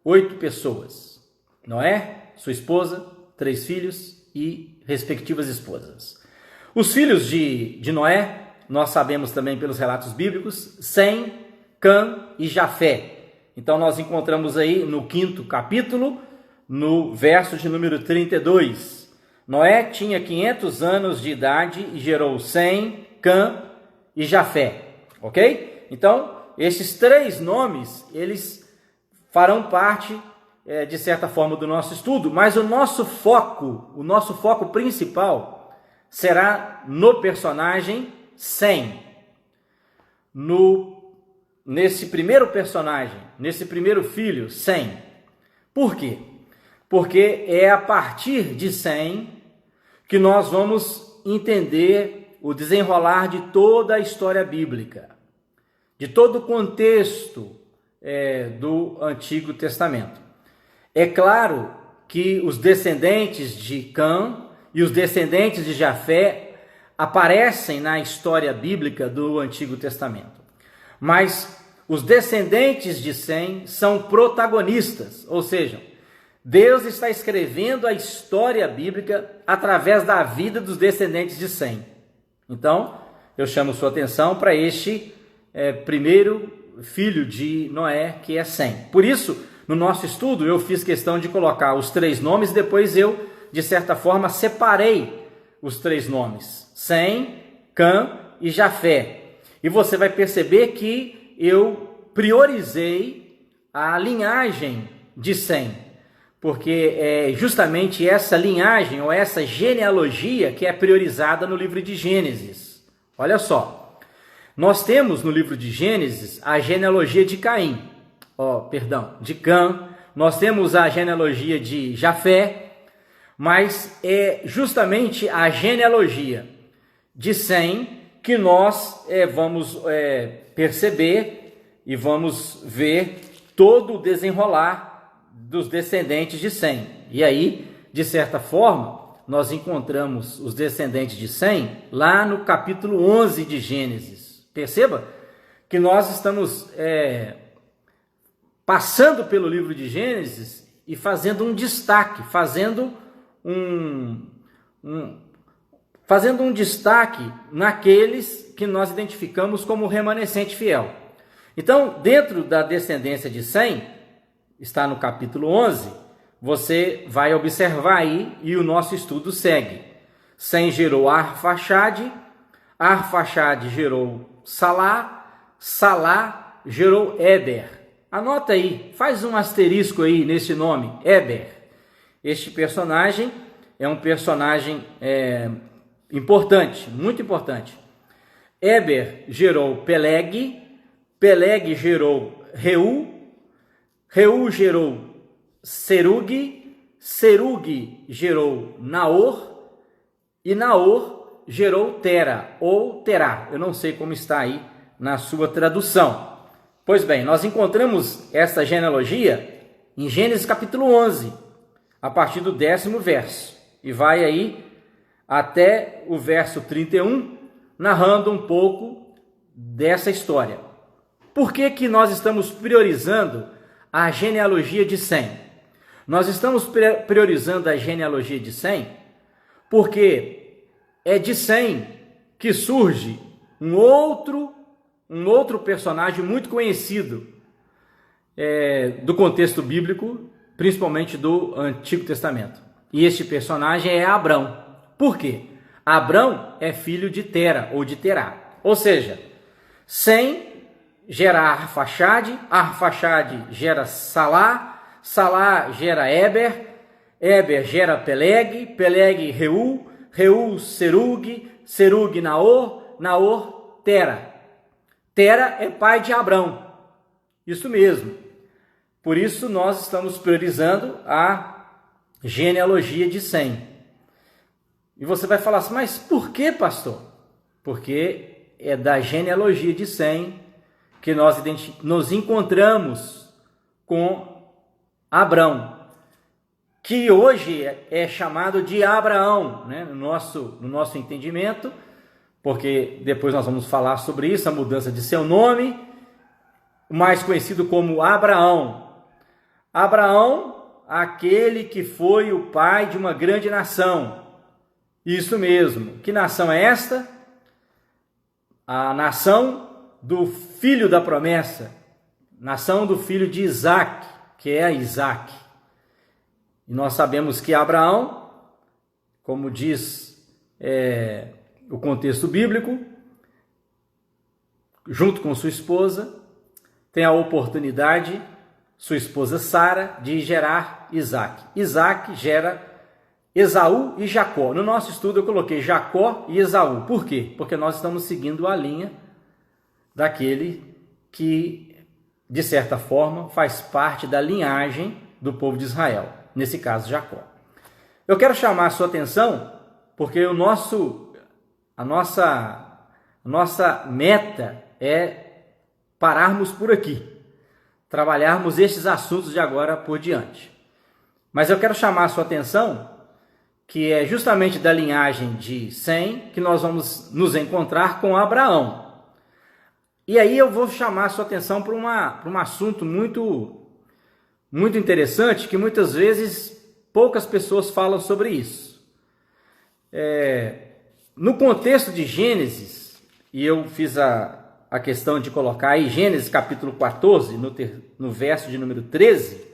8 pessoas. Noé, sua esposa, 3 filhos e respectivas esposas. Os filhos de Noé, nós sabemos também pelos relatos bíblicos, Sem, Cã e Jafé. Então nós encontramos aí no 5º capítulo, no verso de número 32. Noé tinha 500 anos de idade e gerou Sem, Cã e Jafé. Ok? Então, esses 3 nomes, eles farão parte, de certa forma, do nosso estudo, mas o nosso foco principal será no personagem Sem. Nesse primeiro personagem, nesse primeiro filho, Sem. Por quê? Porque é a partir de Sem que nós vamos entender o desenrolar de toda a história bíblica, de todo o contexto do Antigo Testamento. É claro que os descendentes de Cã e os descendentes de Jafé aparecem na história bíblica do Antigo Testamento. Mas os descendentes de Sem são protagonistas, ou seja, Deus está escrevendo a história bíblica através da vida dos descendentes de Sem. Então, eu chamo sua atenção para este primeiro filho de Noé, que é Sem. Por isso, no nosso estudo, eu fiz questão de colocar os 3 nomes, depois eu, de certa forma, separei os 3 nomes, Sem, Cã e Jafé. E você vai perceber que eu priorizei a linhagem de Sem, porque é justamente essa linhagem ou essa genealogia que é priorizada no livro de Gênesis. Olha só, nós temos no livro de Gênesis a genealogia de de Cã, nós temos a genealogia de Jafé, mas é justamente a genealogia de Sem que nós vamos perceber e vamos ver todo o desenrolar dos descendentes de Sem. E aí, de certa forma, nós encontramos os descendentes de Sem lá no capítulo 11 de Gênesis. Perceba que nós estamos passando pelo livro de Gênesis e fazendo um destaque, fazendo um destaque naqueles que nós identificamos como remanescente fiel. Então, dentro da descendência de Sem, está no capítulo 11, você vai observar aí e o nosso estudo segue. Sem gerou Arfaxade, Arfaxade gerou Salá, Salá gerou Éber. Anota aí, faz um asterisco aí nesse nome, Éber. Este personagem é um personagem importante, muito importante. Éber gerou Peleg, Peleg gerou Reu, Reu gerou Serug, Serug gerou Naor e Naor gerou Tera ou Terá. Eu não sei como está aí na sua tradução. Pois bem, nós encontramos essa genealogia em Gênesis capítulo 11, a partir do 10º verso. E vai aí até o verso 31, narrando um pouco dessa história. Por que que nós estamos priorizando a genealogia de Sem? Nós estamos priorizando a genealogia de Sem porque é de Sem que surge um outro personagem muito conhecido do contexto bíblico, principalmente do Antigo Testamento. E este personagem é Abrão. Por quê? Abrão é filho de Tera ou de Terá. Ou seja, Sem gera Arfaxade, Arfaxade gera Salá, Salá gera Éber, Éber gera Peleg, Peleg Reu, Reu Serug, Serug Naor, Naor Tera. Tera é pai de Abrão. Isso mesmo. Por isso nós estamos priorizando a genealogia de Sem. E você vai falar assim, mas por que, pastor? Porque é da genealogia de Sem que nós nos encontramos com Abrão. que hoje é chamado de Abraão, né? no nosso entendimento, porque depois nós vamos falar sobre isso, a mudança de seu nome, mais conhecido como Abraão. Abraão, aquele que foi o pai de uma grande nação. Isso mesmo. Que nação é esta? A nação do filho da promessa, nação do filho de Isaac, que é Isaac. E nós sabemos que Abraão, como diz o contexto bíblico, junto com sua esposa, tem a oportunidade, sua esposa Sara, de gerar Isaac. Isaac gera Esaú e Jacó. No nosso estudo eu coloquei Jacó e Esaú. Por quê? Porque nós estamos seguindo a linha daquele que, de certa forma, faz parte da linhagem do povo de Israel. Nesse caso, Jacó. Eu quero chamar a sua atenção porque a nossa meta é pararmos por aqui, trabalharmos estes assuntos de agora por diante. Mas eu quero chamar a sua atenção que é justamente da linhagem de Sem que nós vamos nos encontrar com Abraão. E aí eu vou chamar a sua atenção para um assunto muito interessante, que muitas vezes poucas pessoas falam sobre isso. No contexto de Gênesis, e eu fiz a questão de colocar aí Gênesis capítulo 14, no verso de número 13,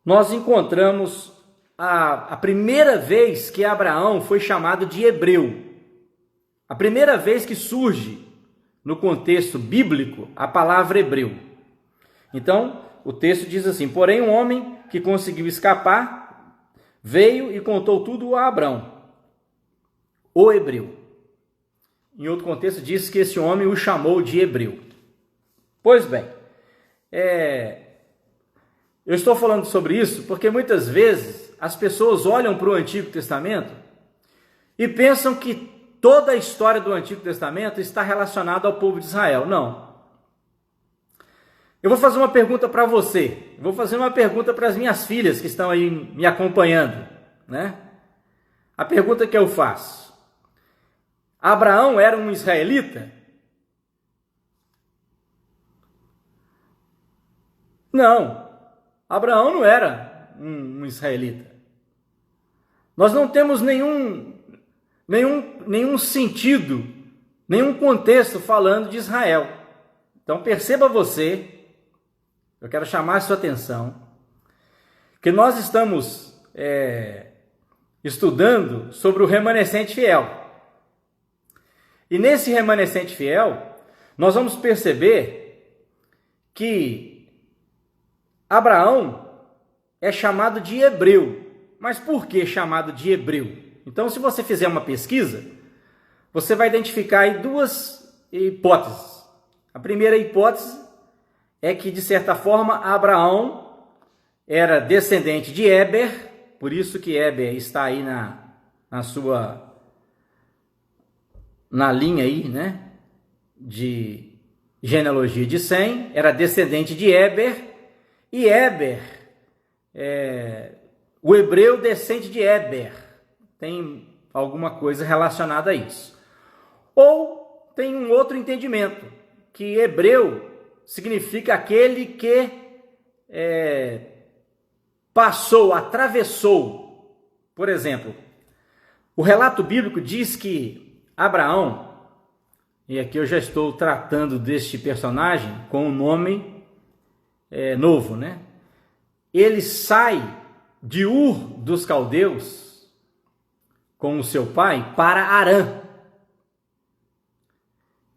nós encontramos a primeira vez que Abraão foi chamado de hebreu. A primeira vez que surge no contexto bíblico a palavra hebreu. Então, o texto diz assim: porém um homem que conseguiu escapar veio e contou tudo a Abrão, o hebreu. Em outro contexto diz que esse homem o chamou de hebreu. Pois bem, eu estou falando sobre isso porque muitas vezes as pessoas olham para o Antigo Testamento e pensam que toda a história do Antigo Testamento está relacionada ao povo de Israel. Não. Eu vou fazer uma pergunta para você. Vou fazer uma pergunta para as minhas filhas que estão aí me acompanhando, né? A pergunta que eu faço: Abraão era um israelita? Não. Abraão não era um israelita. Nós não temos nenhum sentido, nenhum contexto falando de Israel. Então perceba você, eu quero chamar a sua atenção, que nós estamos estudando sobre o remanescente fiel. E nesse remanescente fiel, nós vamos perceber que Abraão é chamado de hebreu. Mas por que chamado de hebreu? Então, se você fizer uma pesquisa, você vai identificar aí duas hipóteses. A primeira hipótese é que, de certa forma, Abraão era descendente de Éber, por isso que Éber está aí na linha aí, né, de genealogia de Sem, era descendente de Éber, e Éber, o hebreu descende de Éber, tem alguma coisa relacionada a isso. Ou tem um outro entendimento, que hebreu significa aquele que passou, atravessou. Por exemplo, o relato bíblico diz que Abraão, e aqui eu já estou tratando deste personagem com um nome novo, né? Ele sai de Ur dos Caldeus com o seu pai para Harã.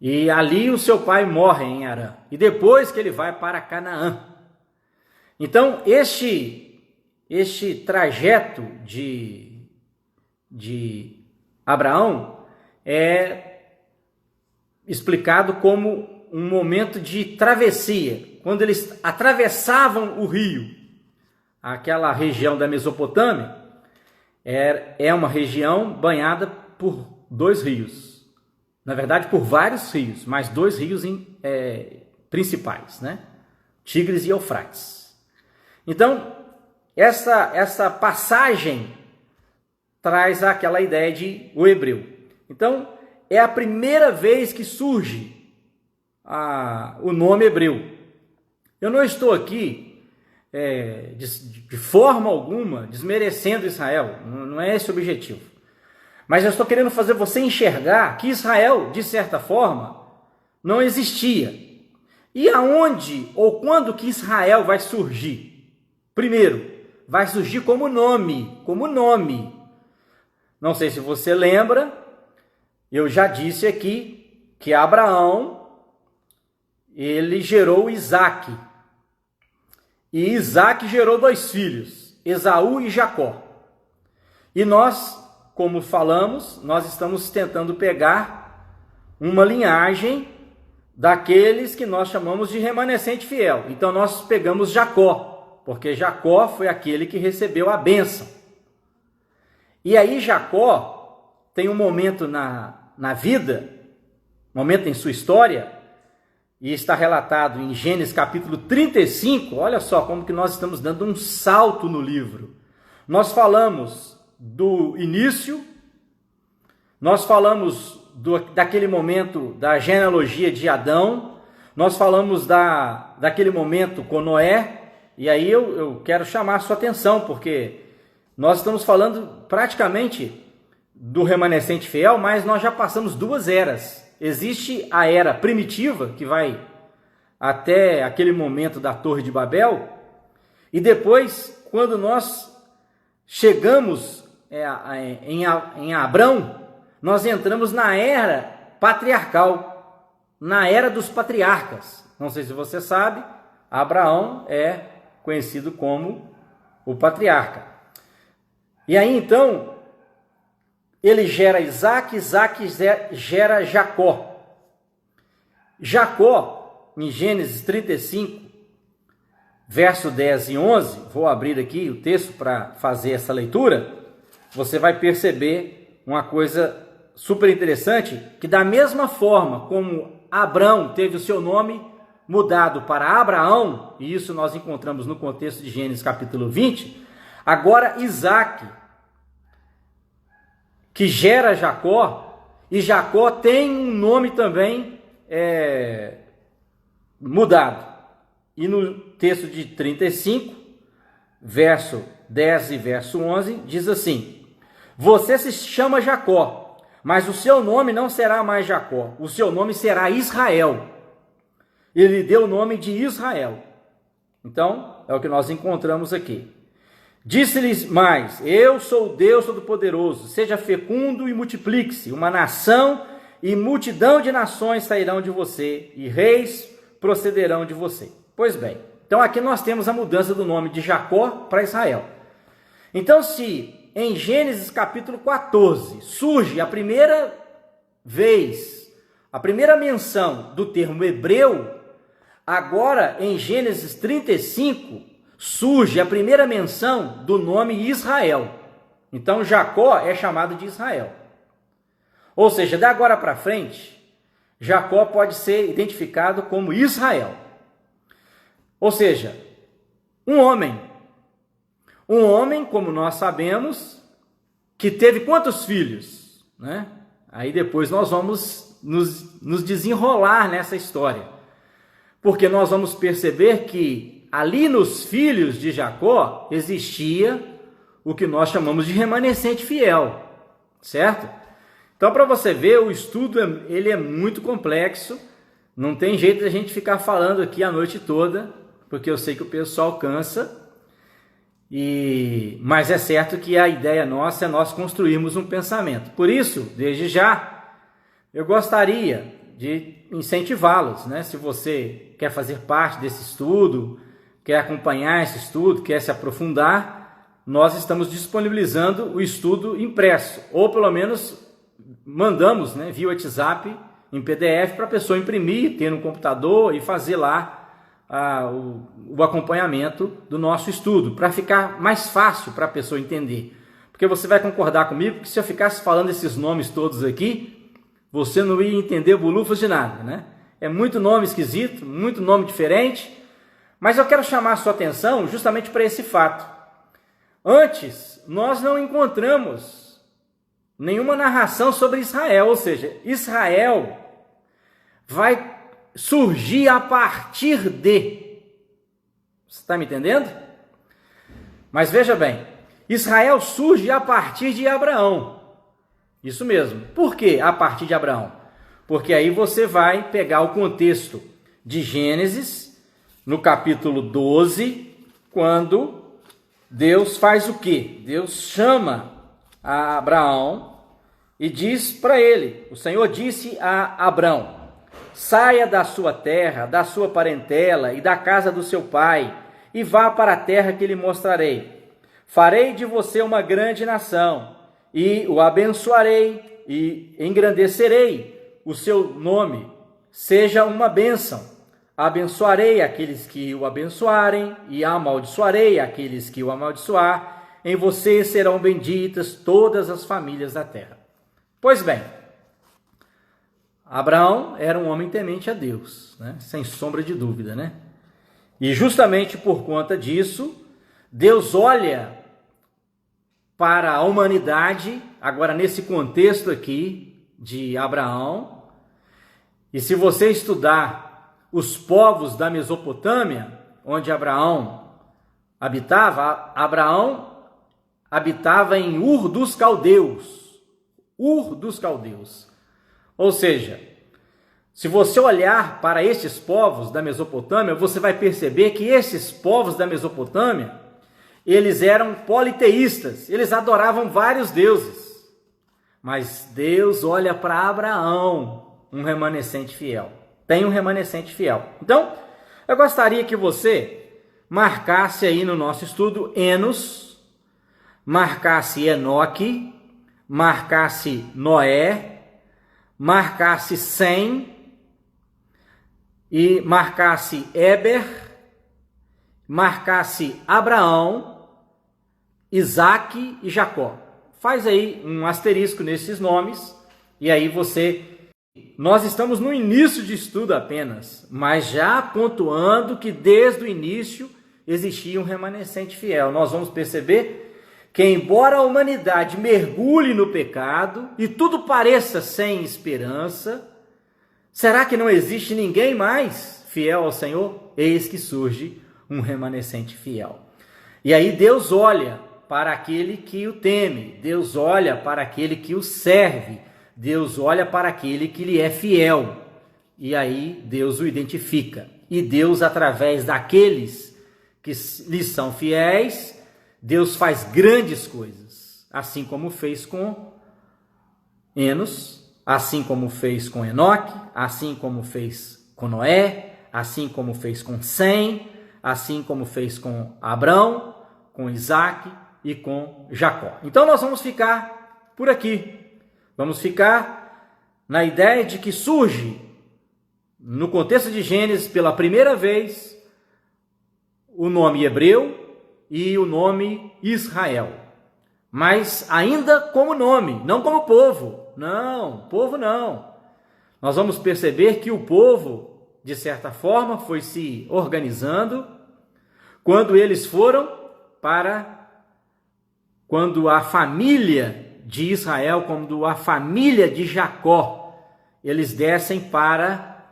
E ali o seu pai morre em Harã. E depois que ele vai para Canaã. Então, este trajeto de Abraão é explicado como um momento de travessia. Quando eles atravessavam o rio, aquela região da Mesopotâmia é uma região banhada por dois rios. Na verdade, por vários rios, mas dois rios principais, né? Tigres e Eufrates. Então, essa passagem traz aquela ideia de o hebreu. Então, é a primeira vez que surge o nome hebreu. Eu não estou aqui de forma alguma desmerecendo Israel, não é esse o objetivo. Mas eu estou querendo fazer você enxergar que Israel, de certa forma, não existia. E aonde ou quando que Israel vai surgir? Primeiro, vai surgir como nome. Não sei se você lembra, eu já disse aqui que Abraão, ele gerou Isaque. E Isaque gerou 2 filhos, Esaú e Jacó. E nós, como falamos, nós estamos tentando pegar uma linhagem daqueles que nós chamamos de remanescente fiel. Então nós pegamos Jacó, porque Jacó foi aquele que recebeu a bênção. E aí Jacó tem um momento na vida, momento em sua história, e está relatado em Gênesis capítulo 35, olha só como que nós estamos dando um salto no livro. Nós falamos do início, nós falamos daquele momento da genealogia de Adão, nós falamos daquele momento com Noé, e aí eu quero chamar a sua atenção, porque nós estamos falando praticamente do remanescente fiel, mas nós já passamos 2 eras. Existe a era primitiva, que vai até aquele momento da Torre de Babel, e depois, quando nós chegamos em Abrão, nós entramos na era patriarcal, na era dos patriarcas. Não sei se você sabe, Abraão é conhecido como o patriarca. E aí então, ele gera Isaque, Isaque gera Jacó. Jacó, em Gênesis 35, verso 10 e 11, vou abrir aqui o texto para fazer essa leitura, você vai perceber uma coisa super interessante, que da mesma forma como Abrão teve o seu nome mudado para Abraão, e isso nós encontramos no contexto de Gênesis capítulo 20, agora Isaque, que gera Jacó, e Jacó tem um nome também mudado. E no texto de 35, verso 10 e verso 11, diz assim: você se chama Jacó, mas o seu nome não será mais Jacó, o seu nome será Israel. Ele deu o nome de Israel. Então, é o que nós encontramos aqui. Disse-lhes mais: eu sou o Deus Todo-Poderoso, seja fecundo e multiplique-se, uma nação e multidão de nações sairão de você, e reis procederão de você. Pois bem, então aqui nós temos a mudança do nome de Jacó para Israel. Então, se em Gênesis capítulo 14 surge a primeira vez, a primeira menção do termo hebreu, agora em Gênesis 35 surge a primeira menção do nome Israel. Então Jacó é chamado de Israel. Ou seja, da agora para frente, Jacó pode ser identificado como Israel. Ou seja, um homem, como nós sabemos, que teve quantos filhos? Né? Aí depois nós vamos nos desenrolar nessa história. Porque nós vamos perceber que ali nos filhos de Jacó existia o que nós chamamos de remanescente fiel, certo? Então, para você ver, o estudo ele é muito complexo, não tem jeito de a gente ficar falando aqui a noite toda, porque eu sei que o pessoal cansa, mas é certo que a ideia nossa é nós construirmos um pensamento. Por isso, desde já, eu gostaria de incentivá-los, né? Se você quer fazer parte desse estudo, quer acompanhar esse estudo, quer se aprofundar, nós estamos disponibilizando o estudo impresso, ou pelo menos mandamos, né, via WhatsApp em PDF para a pessoa imprimir, ter no computador e fazer lá o acompanhamento do nosso estudo, para ficar mais fácil para a pessoa entender. Porque você vai concordar comigo que se eu ficasse falando esses nomes todos aqui, você não ia entender bolufas de nada, né? É muito nome esquisito, muito nome diferente, mas eu quero chamar a sua atenção justamente para esse fato. Antes, nós não encontramos nenhuma narração sobre Israel, ou seja, Israel vai surgir a partir de. Você está me entendendo? Mas veja bem, Israel surge a partir de Abraão. Isso mesmo. Por que a partir de Abraão? Porque aí você vai pegar o contexto de Gênesis, no capítulo 12, quando Deus faz o quê? Deus chama a Abraão e diz para ele, o Senhor disse a Abraão: saia da sua terra, da sua parentela e da casa do seu pai, e vá para a terra que lhe mostrarei. Farei de você uma grande nação, e o abençoarei, e engrandecerei o seu nome. Seja uma bênção. Abençoarei aqueles que o abençoarem, e amaldiçoarei aqueles que o amaldiçoar. Em você serão benditas todas as famílias da terra. Pois bem, Abraão era um homem temente a Deus, né? Sem sombra de dúvida, né? E justamente por conta disso, Deus olha para a humanidade, agora nesse contexto aqui de Abraão, e se você estudar os povos da Mesopotâmia, onde Abraão habitava em Ur dos Caldeus. Ur dos Caldeus. Ou seja, se você olhar para estes povos da Mesopotâmia, você vai perceber que esses povos da Mesopotâmia, eles eram politeístas, eles adoravam vários deuses. Mas Deus olha para Abraão, um remanescente fiel. Tem um remanescente fiel. Então, eu gostaria que você marcasse aí no nosso estudo Enos, marcasse Enoque, marcasse Noé, marcasse Sem e marcasse Éber, marcasse Abraão, Isaque e Jacó. Faz aí um asterisco nesses nomes e aí nós estamos no início de estudo apenas, mas já pontuando que desde o início existia um remanescente fiel. Nós vamos perceber que embora a humanidade mergulhe no pecado e tudo pareça sem esperança, será que não existe ninguém mais fiel ao Senhor? Eis que surge um remanescente fiel. E aí Deus olha para aquele que o teme, Deus olha para aquele que o serve, Deus olha para aquele que lhe é fiel. E aí Deus o identifica. E Deus, através daqueles que lhe são fiéis, Deus faz grandes coisas, assim como fez com Enos, assim como fez com Enoque, assim como fez com Noé, assim como fez com Sem, assim como fez com Abraão, com Isaque e com Jacó. Então nós vamos ficar por aqui. Vamos ficar na ideia de que surge, no contexto de Gênesis, pela primeira vez, o nome hebreu e o nome Israel, mas ainda como nome, não como povo. Não, povo não. Nós vamos perceber que o povo, de certa forma, foi se organizando quando quando a família de Israel, quando a família de Jacó, eles descem para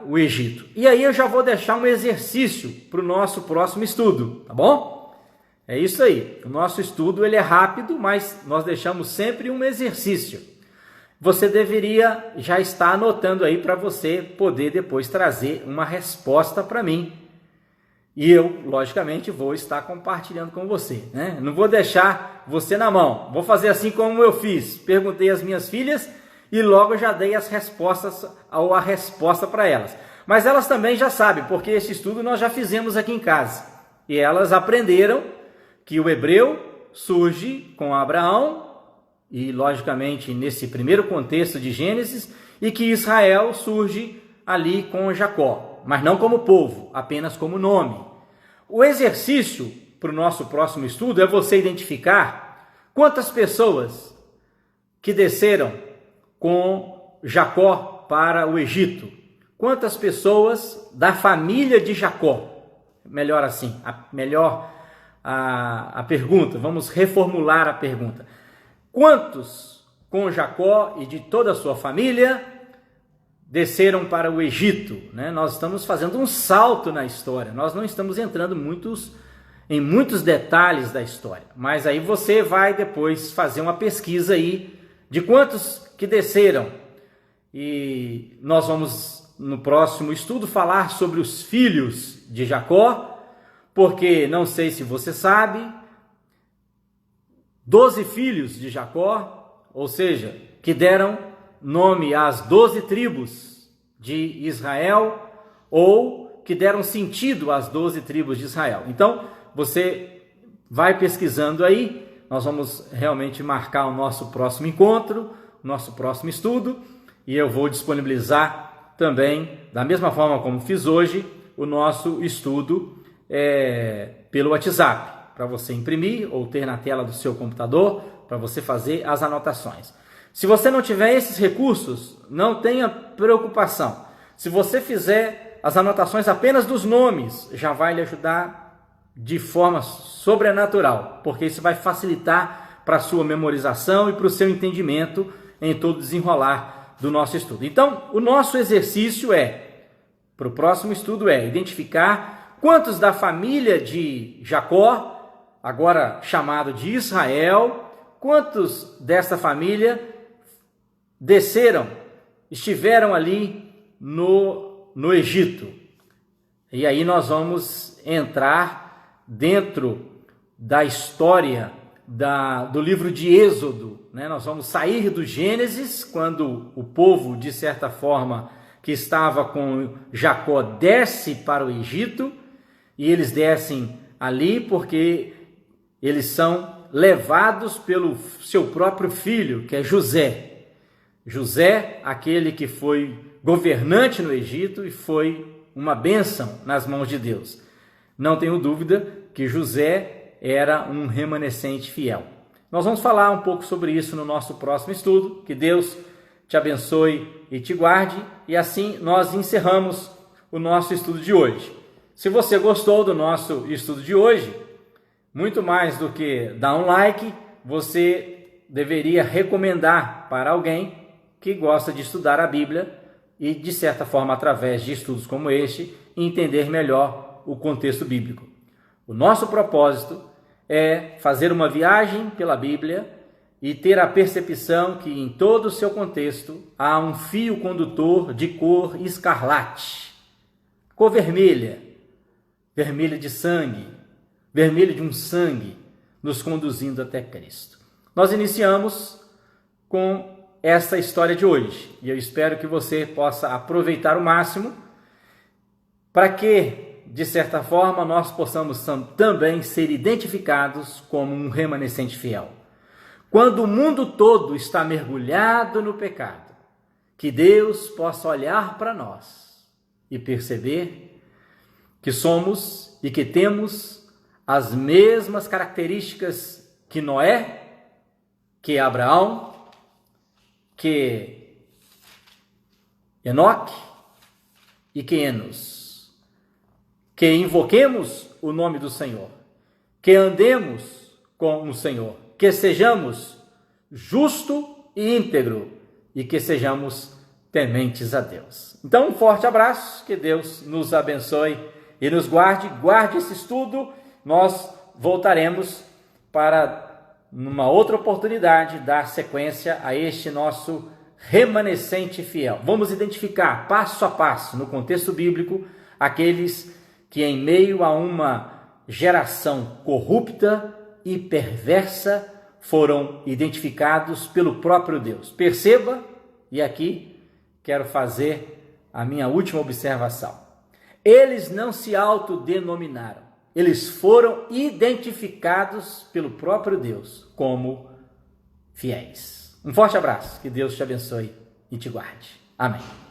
o Egito. E aí eu já vou deixar um exercício para o nosso próximo estudo, tá bom? É isso aí. O nosso estudo ele é rápido, mas nós deixamos sempre um exercício. Você deveria já estar anotando aí para você poder depois trazer uma resposta para mim. E eu, logicamente, vou estar compartilhando com você, né? Não vou deixar você na mão. Vou fazer assim como eu fiz. Perguntei às minhas filhas e logo já dei a resposta para elas. Mas elas também já sabem, porque esse estudo nós já fizemos aqui em casa. E elas aprenderam que o hebreu surge com Abraão, e logicamente nesse primeiro contexto de Gênesis, e que Israel surge ali com Jacó, mas não como povo, apenas como nome. O exercício para o nosso próximo estudo é você identificar quantas pessoas que desceram com Jacó para o Egito. Quantas pessoas da família de Jacó, melhor assim, a pergunta, vamos reformular a pergunta. Quantos com Jacó e de toda a sua família desceram para o Egito? Nós estamos fazendo um salto na história, nós não estamos entrando em muitos detalhes da história, mas aí você vai depois fazer uma pesquisa aí de quantos que desceram, e nós vamos no próximo estudo falar sobre os filhos de Jacó, porque não sei se você sabe, 12 filhos de Jacó, ou seja, que deram nome às 12 tribos de Israel, ou que deram sentido às 12 tribos de Israel. Então, você vai pesquisando aí, nós vamos realmente marcar o nosso próximo encontro, nosso próximo estudo, e eu vou disponibilizar também, da mesma forma como fiz hoje, o nosso estudo pelo WhatsApp, para você imprimir ou ter na tela do seu computador, para você fazer as anotações. Se você não tiver esses recursos, não tenha preocupação. Se você fizer as anotações apenas dos nomes, já vai lhe ajudar de forma sobrenatural, porque isso vai facilitar para a sua memorização e para o seu entendimento em todo o desenrolar do nosso estudo. Então, o nosso exercício para o próximo estudo identificar quantos da família de Jacó, agora chamado de Israel, quantos dessa família estiveram ali no Egito. E aí nós vamos entrar dentro da história do livro de Êxodo, Nós vamos sair do Gênesis, quando o povo, de certa forma, que estava com Jacó, desce para o Egito, e eles descem ali porque eles são levados pelo seu próprio filho, que é José. José, aquele que foi governante no Egito e foi uma bênção nas mãos de Deus. Não tenho dúvida que José era um remanescente fiel. Nós vamos falar um pouco sobre isso no nosso próximo estudo. Que Deus te abençoe e te guarde. E assim nós encerramos o nosso estudo de hoje. Se você gostou do nosso estudo de hoje, muito mais do que dar um like, você deveria recomendar para alguém que gosta de estudar a Bíblia e, de certa forma, através de estudos como este, entender melhor o contexto bíblico. O nosso propósito é fazer uma viagem pela Bíblia e ter a percepção que em todo o seu contexto há um fio condutor de cor escarlate, cor vermelha, vermelha de sangue, vermelho de um sangue, nos conduzindo até Cristo. Nós iniciamos com esta história de hoje e eu espero que você possa aproveitar o máximo para que, de certa forma, nós possamos também ser identificados como um remanescente fiel. Quando o mundo todo está mergulhado no pecado, que Deus possa olhar para nós e perceber que somos e que temos as mesmas características que Noé, que Abraão, que Enoque e que Enos, que invoquemos o nome do Senhor, que andemos com o Senhor, que sejamos justo e íntegro e que sejamos tementes a Deus. Então, um forte abraço, que Deus nos abençoe e nos guarde esse estudo. Nós voltaremos para, numa outra oportunidade, dar sequência a este nosso remanescente fiel. Vamos identificar passo a passo, no contexto bíblico, aqueles que, em meio a uma geração corrupta e perversa, foram identificados pelo próprio Deus. Perceba, e aqui quero fazer a minha última observação. Eles não se autodenominaram, eles foram identificados pelo próprio Deus como fiéis. Um forte abraço, que Deus te abençoe e te guarde. Amém.